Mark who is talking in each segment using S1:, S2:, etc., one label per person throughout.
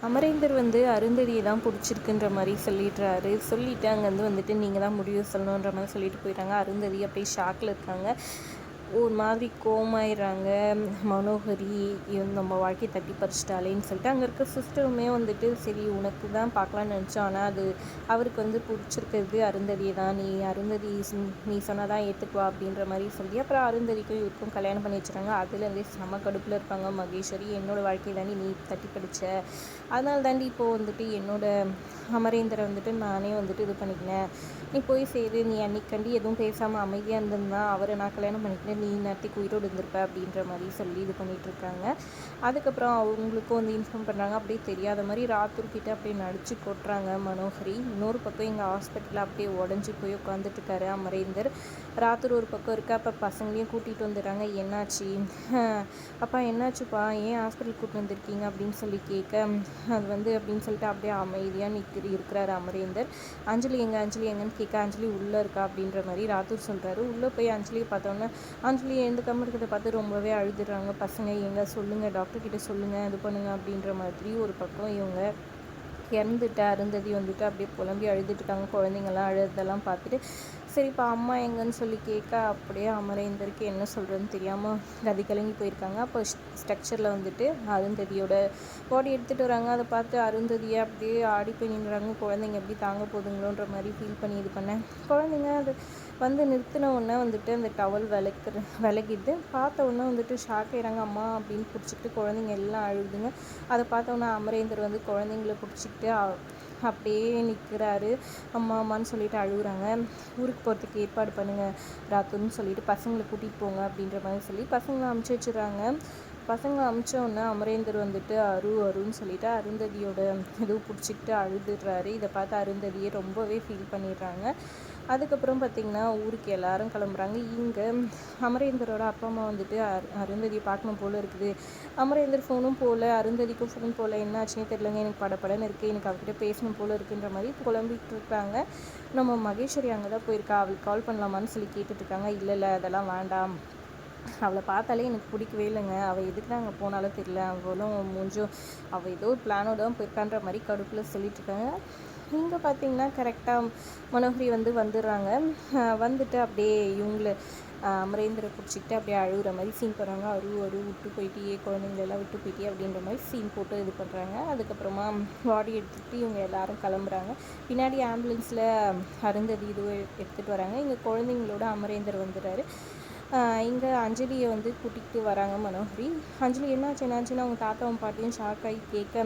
S1: அமரேந்தர் வந்து அருந்ததியை தான் பிடிச்சிருக்குன்ற மாதிரி சொல்லிட்டு அங்கேருந்து வந்துட்டு நீங்கள் தான் முடிவு சொல்லணுன்ற மாதிரி சொல்லிட்டு போயிட்டாங்க. அருந்ததி அப்படியே ஷாக்கில் இருக்காங்க. ஒரு மாதிரி கோமாயிடுறாங்க. மனோகரி நம்ம வாழ்க்கையை தட்டி பறிச்சிட்டாலேன்னு சொல்லிட்டு அங்கே இருக்க சிஸ்டருமே வந்துட்டு சரி உனக்கு தான் பார்க்கலான்னு நினச்சோம், ஆனால் அது அவருக்கு வந்து பிடிச்சிருக்கிறது அருந்ததியை தான், நீ சொன்னால் தான் ஏற்றுக்குவா அப்படின்ற மாதிரி சொல்லி அப்புறம் அருந்ததிக்கும் இவருக்கும் கல்யாணம் பண்ணி வச்சுருக்காங்க. அதுலேருந்தே செம கடுப்பில் இருப்பாங்க மகேஸ்வரி. என்னோடய வாழ்க்கையை தாண்டி நீ தட்டி படித்த, அதனால தாண்டி இப்போது வந்துட்டு என்னோட அமரேந்தரை வந்துட்டு நானே வந்துட்டு இது பண்ணிக்கினேன், நீ போய் சேரு, நீ அன்னைக்கண்டி எதுவும் பேசாமல் அமைதியாக இருந்திருந்தா அவரை நான் கல்யாணம் பண்ணிக்கினேன், நீ நேரத்துக்கு உயிரோடு இருந்திருப்ப அப்படின்ற மாதிரி சொல்லி இது பண்ணிகிட்ருக்காங்க. அதுக்கப்புறம் அவங்களுக்கும் வந்து இன்ஃபார்ம் பண்ணுறாங்க. அப்படியே தெரியாத மாதிரி ராத்தூர்கிட்ட அப்படியே நடிச்சு கொட்டுறாங்க மனோகரி. இன்னொரு பக்கம் எங்கள் ஹாஸ்பிட்டலில் அப்படியே உடஞ்சி போய் உட்காந்துட்ருக்காரு அமரேந்தர். ராத்தூர் ஒரு பக்கம் இருக்கா. அப்போ பசங்களையும் கூட்டிகிட்டு வந்துடுறாங்க. என்னாச்சு அப்பா, என்னாச்சுப்பா, ஏன் ஹாஸ்பிட்டல் கூப்பிட்டு வந்திருக்கீங்க அப்படின்னு சொல்லி கேட்க, அது வந்து அப்படின்னு சொல்லிட்டு அப்படியே அமைதியாக இருக்கிறாரு அமரேந்தர். அஞ்சலி எங்கன்னு கேட்க, அஞ்சலி உள்ளே இருக்கா அப்படின்ற மாதிரி ராத்தூர் சொல்கிறாரு. உள்ளே போய் அஞ்சலியை பார்த்தோன்னே அஞ்சலி எழுந்துக்காம இருக்கிறத பார்த்து ரொம்பவே அழுதுடுறாங்க பசங்க. எங்க சொல்லுங்கள், டாக்டர்கிட்ட சொல்லுங்கள், இது பண்ணுங்கள் அப்படின்ற மாதிரி. ஒரு பக்கம் இவங்க இறந்துட்டு அருந்ததி வந்துட்டு அப்படியே புலம்பி அழுதுட்டுருக்காங்க. குழந்தைங்கள்லாம் அழுதெல்லாம் பார்த்துட்டு சரிப்பா அம்மா எங்கன்னு சொல்லி கேட்க, அப்படியே அமரேந்தருக்கு என்ன சொல்கிறதுன்னு தெரியாமல் கதி கலங்கி போயிருக்காங்க. அப்போ ஸ்ட்ரக்சரில் வந்துட்டு அருந்ததியோட பாடி எடுத்துகிட்டு வராங்க. அதை பார்த்து அருந்ததியை அப்படியே ஆடி போய் நின்றுறாங்க. குழந்தைங்க எப்படி தாங்க போதுங்களோன்ற மாதிரி ஃபீல் பண்ணி இது பண்ணேன். குழந்தைங்க அது வந்து நிறுத்தின உடனே வந்துட்டு அந்த டவல் விலகிட்டு பார்த்த உடனே வந்துட்டு ஷாக் ஆயிடுறாங்க. அம்மா அப்படின்னு பிடிச்சிக்கிட்டு குழந்தைங்க எல்லாம் அழுதுங்க. அதை பார்த்த உடனே அமரேந்தர் வந்து குழந்தைங்கள பிடிச்சிக்கிட்டு அப்படியே நிற்கிறாரு. அம்மான்னு சொல்லிட்டு அழுகுறாங்க. ஊருக்கு போகிறதுக்கு ஏற்பாடு பண்ணுங்கள் ராத்துன்னு சொல்லிட்டு பசங்களை கூட்டிகிட்டு போங்க அப்படின்ற மாதிரி சொல்லி பசங்களை அமுச்சு வச்சுறாங்க. பசங்க அமுச்சோடனே அமரேந்தர் வந்துட்டு அருன்னு சொல்லிட்டு அருந்ததியோட இதுவும் பிடிச்சிக்கிட்டு அழுதுடுறாரு. இதை பார்த்து அருந்ததியை ரொம்பவே ஃபீல் பண்ணிடுறாங்க. அதுக்கப்புறம் பார்த்திங்கன்னா ஊருக்கு எல்லாரும் கிளம்புறாங்க. இங்கே அமரேந்தரோட அப்பா அம்மா வந்துட்டு அருந்ததியை பார்க்கணும் போல் இருக்குது. அமரேந்தர் ஃபோனும் போல், அருந்ததிக்கும் ஃபோன் போல், என்ன ஆச்சுன்னே தெரியலங்க, எனக்கு படப்படன்னு இருக்குது, எனக்கு அவர்கிட்ட பேசணும் போல் இருக்குன்ற மாதிரி புலம்பிகிட்டு இருக்காங்க. நம்ம மகேஸ்வரி அங்கே தான் போயிருக்கா, அவளுக்கு கால் பண்ணலாமான்னு சொல்லி கேட்டுட்ருக்காங்க. இல்லை அதெல்லாம் வேண்டாம், அவளை பார்த்தாலே எனக்கு பிடிக்கவே இல்லைங்க, அவள் எதுக்கு தான் அங்கே போனாலும் தெரியல, அவளும் மூஞ்சும் அவள் ஏதோ ஒரு பிளானோட தான் போயிருக்கான்ற மாதிரி கடுப்பில் சொல்லிட்டுருக்காங்க. இங்கே பார்த்தீங்கன்னா கரெக்டாக மனோகரி வந்துடுறாங்க. வந்துட்டு அப்படியே இவங்கள அமரேந்தரை பிடிச்சிக்கிட்டு அப்படியே அழுகுற மாதிரி சீன் போடுறாங்க. விட்டு போயிட்டியே, குழந்தைங்களெல்லாம் விட்டு போயிட்டியே அப்படின்ற மாதிரி சீன் போட்டு இது பண்ணுறாங்க. அதுக்கப்புறமா பாடி எடுத்துகிட்டு இவங்க எல்லாரும் கிளம்புறாங்க. பின்னாடி ஆம்புலன்ஸில் அருந்ததி இதுவும் எடுத்துகிட்டு வராங்க. இங்கே குழந்தைங்களோட அமரேந்தர் வந்துடுறாரு. இங்கே அஞ்சலியை வந்து கூட்டிகிட்டு வராங்க மனோகரி. அஞ்சலி என்னாச்சுன்னு அவங்க தாத்தாவும் பாட்டியும் ஷாக் ஆகி கேட்க,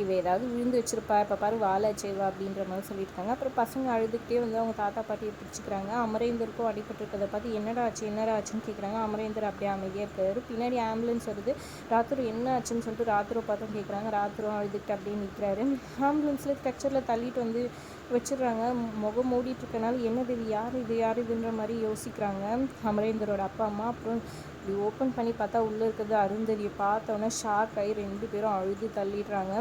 S1: இவ ஏதாவது விழுந்து வச்சுருப்பா, இப்போ பாரு வாழாச்சேவா அப்படின்ற மாதிரி சொல்லியிருக்காங்க. அப்புறம் பசங்க அழுதுகிட்டே வந்து அவங்க தாத்தா பாட்டியை பிடிச்சிக்கிறாங்க. அமரேந்தருக்கும் அடிபட்டுருக்கதை பார்த்து என்னடா ஆச்சுன்னு கேட்குறாங்க. அமரேந்தர் அப்படியே அமைதியாக இருக்காரு. பின்னாடி ஆம்புலன்ஸ் வருது. ராத்திரி என்ன ஆச்சுன்னு சொல்லிட்டு ராத்திரை பார்த்தும் கேட்குறாங்க. ராத்திரம் அழுதுகிட்டு அப்படியே நிற்கிறாரு. ஆம்புலன்ஸில் ஸ்ட்ரக்சரில் தள்ளிட்டு வந்து வச்சிடுறாங்க. முகம் மூடிட்டுருக்கனால என்னது இது யார் இதுன்ற மாதிரி யோசிக்கிறாங்க அமரேந்தரோட அப்பா அம்மா. அப்புறம் இப்படி ஓப்பன் பண்ணி பார்த்தா உள்ளே இருக்கிறது அருந்ததியை பார்த்தோன்னே ஷாக் ஆகி 2 பேரும் அழுது தள்ளிடுறாங்க.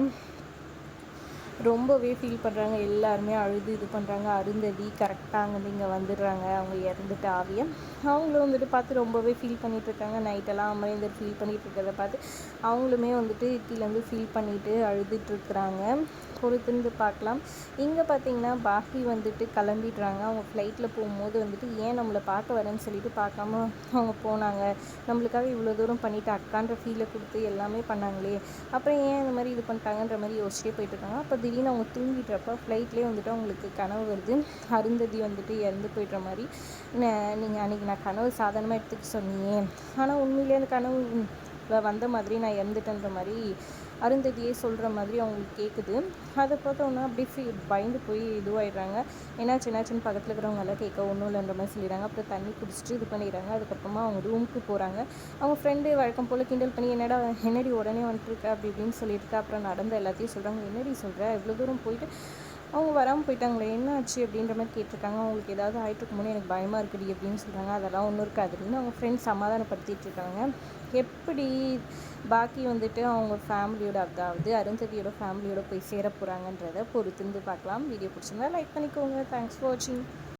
S1: ரொம்பவே ஃபீல் பண்ணுறாங்க. எல்லாருமே அழுது இது பண்ணுறாங்க. அருந்ததி கரெக்டாக அங்கே இங்கே வந்துடுறாங்க. அவங்க இறந்துட்டு ஆவியை அவங்களும் வந்துட்டு பார்த்து ரொம்பவே ஃபீல் பண்ணிகிட்ருக்காங்க. நைட்டெல்லாம் அமரேந்தர் ஃபீல் பண்ணிகிட்டு இருக்கிறத பார்த்து அவங்களுமே வந்துட்டு கீழேருந்து ஃபீல் பண்ணிவிட்டு அழுதுட்டுருக்குறாங்க. பொறுத்திருந்து பார்க்கலாம். இங்கே பார்த்திங்கன்னா பாக்கி வந்துட்டு கிளம்பிடுறாங்க. அவங்க ஃப்ளைட்டில் போகும்போது வந்துட்டு ஏன் நம்மளை பார்க்க வரேன்னு சொல்லிட்டு பார்க்காம அவங்க போனாங்க, நம்மளுக்காக இவ்வளோ தூரம் பண்ணிவிட்டு அக்கான்ற ஃபீலை கொடுத்து எல்லாமே பண்ணாங்களே, அப்புறம் ஏன் இந்த மாதிரி இது பண்ணிட்டாங்கன்ற மாதிரி யோசிச்சே போயிட்டுருக்காங்க. அப்போ திடீர்னு அவங்க தூங்கிட்டுறப்ப ஃப்ளைட்லேயே வந்துட்டு அவங்களுக்கு கனவு வருது. அருந்ததி வந்துட்டு இறந்து போய்ட்ற மாதிரி. நீங்கள் அன்றைக்கி நான் கனவு சாதாரணமாக எடுத்துக்க சொன்னியே, ஆனால் உண்மையிலே அந்த கனவு வந்த மாதிரி நான் இறந்துட்டேன்ற மாதிரி அருந்ததியே சொல்கிற மாதிரி அவங்களுக்கு கேட்குது. அதை பார்த்தோன்னா அப்படியே பயந்து போய் இதுவாகிடுறாங்க. என்னாச்சுன்னு பக்கத்தில் இருக்கிறவங்க எல்லாம் கேட்க ஒன்றும் இல்லைன்ற மாதிரி சொல்லிடுறாங்க. அப்புறம் தண்ணி குடிச்சிட்டு இது பண்ணிடுறாங்க. அதுக்கப்புறமா அவங்க ரூமுக்கு போகிறாங்க. அவங்க ஃப்ரெண்டு வழக்கம் போல் கிண்டல் பண்ணி என்னடி உடனே வந்துட்டுருக்க அப்படி இப்படின்னு சொல்லியிருக்கா. அப்புறம் நடந்த எல்லாத்தையும் சொல்கிறாங்க. என்னடி சொல்கிற, இவ்வளோ தூரம் போயிட்டு அவங்க வராமல் போயிட்டாங்களே, என்ன ஆச்சு அப்படின்ற மாதிரி கேட்டிருக்காங்க. அவங்களுக்கு ஏதாவது ஆகிட்டுருக்குமோன்னு எனக்கு பயமாக இருக்குடி அப்படின்னு சொல்கிறாங்க. அதெல்லாம் ஒன்றும் இருக்காதுன்னு அவங்க ஃப்ரெண்ட்ஸ் சமாதானப்படுத்திட்டு இருக்காங்க. எப்படி பாக்கி வந்துட்டு அவங்க ஃபேமிலியோட, அதாவது அருந்ததியோட ஃபேமிலியோட போய் சேர போகிறாங்கன்றதை பொறுத்திருந்து பார்க்கலாம். வீடியோ பிடிச்சிருந்தா லைக் பண்ணிக்கோங்க. தேங்க்ஸ் ஃபார் வாட்சிங்.